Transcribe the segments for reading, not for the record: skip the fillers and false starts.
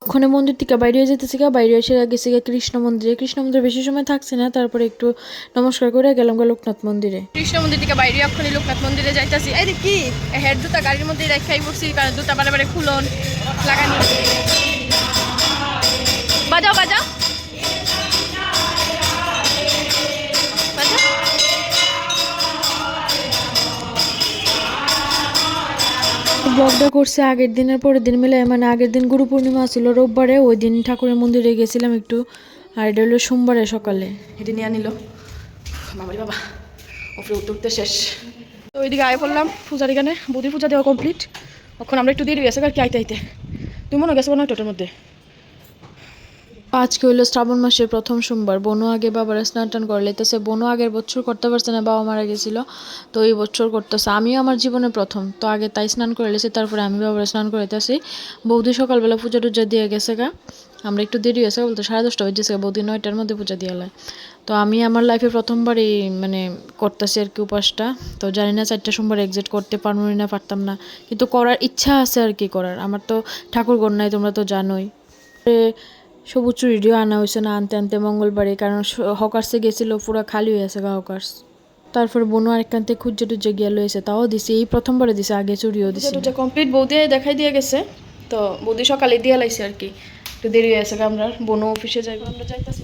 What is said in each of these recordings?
ওখানে মন্দির থেকে বাইরে যেতেছি গা, বাইরে এসে গেছি গা কৃষ্ণ মন্দিরে। কৃষ্ণ মন্দিরে বেশি সময় থাকছি না, তারপরে একটু নমস্কার করে গেলাম গা লোকনাথ মন্দিরে। কৃষ্ণ মন্দির থেকে বাইরে এক্ষুনি লোকনাথ মন্দিরে যাইতেছি। এই কি হেড জুতা গাড়ির মধ্যে রেখাই পড়ছি, কারণ জুতা বারে বারে খুলন লাগানি। বাজাও বাজাও ব্লগটা করছে আগের দিনের পরের দিন মিলে, মানে আগের দিন গুরু পূর্ণিমা ছিল রোববারে, ওই দিন ঠাকুরের মন্দিরে গেছিলাম একটু, আর এটা হলো সোমবারে সকালে। এটা নিয়ে আনিল বাবারি বাবা, ওপরে উঠতে উঠতে শেষ। তো ওইদিকে আয় পড়লাম পূজার এখানে, বৌদির পূজা দেওয়া কমপ্লিট। এখন আমরা একটু দেরি হয়েছে আর কি আইতে আইতে। তুমি মনে গেছো না টোটোর মধ্যে। আজকে হইলো শ্রাবণ মাসের প্রথম সোমবার। বোনও আগে বাবার স্নান টান করে লেতেছে। বোনও আগের বছর করতে পারছে না, বাবা মারা গেছিল, তো এই বছর করতেছে। আমিও আমার জীবনে প্রথম, তো আগে তাই স্নান করে লেছি, তারপরে আমি বাবার স্নান করাইতেছি। বৌদি সকালবেলা পূজা টুজা দিয়ে গেছে গা, আমরা একটু দেরি হয়েছে, বলতে 10:30 বেজেছে, বৌদি 9টার মধ্যে পূজা দিয়ে এলাম। তো আমি আমার লাইফে প্রথমবারই মানে করতেছি আর কি উপাসটা। তো জানি না 4টা সোমবার এক্সিট করতে পারবো না, পারতাম না, কিন্তু করার ইচ্ছা আছে আর কি করার। আমার তো ঠাকুর গণ নাই, তোমরা তো জানোই। সবুজ চুরিটিও আনা হয়েছে না আনতে আনতে মঙ্গলবারে, কারণ হকার্সে গেছিল, পুরো খালি হয়ে আছে গা হকার্স। তারপর বোনও আরেকখানতে খুঁজে টুজে গিয়া লয়েছে, তাও দিছে, এই প্রথমবারে দিছে, আগে চুরিও দিছে। টুজা কমপ্লিট বৌদি দেখাই দিয়ে গেছে, তো বৌদি সকালে দিয়ে লাইছে আর কি, একটু দেরি হয়ে আছে। আমরা বোনও অফিসে যাইব, আমরা যাইতাছি।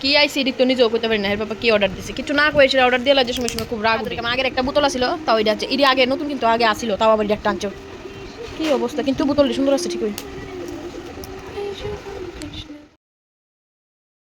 কি আইসি এদিক তো নিজেও করতে পারি না, এর বাবা কি অর্ডার দিছে, কিছু না কয়েছে অর্ডার দিয়ে লাগে সময় সময় খুব রাগ উঠে। আগের একটা বোতল ছিল, তাও এটা আছে, এর আগে নতুন কিন্তু আগে আসিল, তাও আবার একটা আনছো। কি অবস্থা, কিন্তু বোতলটি সুন্দর আছে ঠিকই।